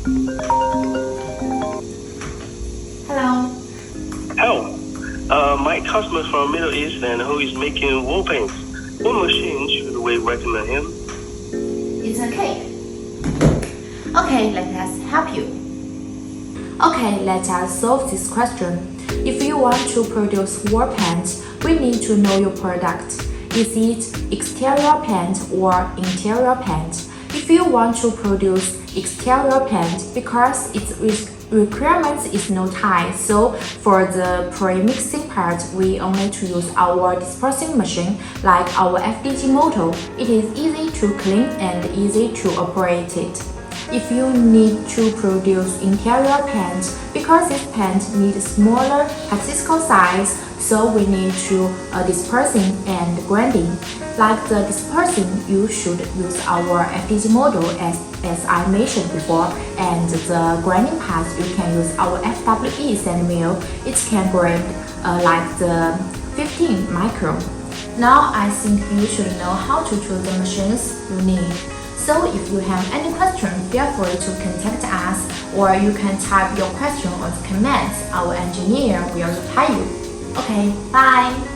Hello. Hello. My customer from Middle East and who is making wall paints. What machine should we recommend him? It's a cake. Okay, let us help you. Okay, let us solve this question. If you want to produce wall paint, we need to know your product. Is it exterior paint or interior paint? If you want to produce exterior paint, because its requirements is no tie, so for the pre-mixing part, we only to use our dispersing machine like our FDG model. It is easy to clean and easy to operate it. If you need to produce interior paint, because this paint needs smaller particle size, so we need to dispersing and grinding. Like the dispersing, you should use our FDG model as I mentioned before, and the grinding part you can use our FWE sand mill. It can grind like the 15 micron. Now I think you should know how to choose the machines you need. So if you have any question, feel free to contact us, or you can type your question on the comments. Our engineer will reply you. Okay, bye!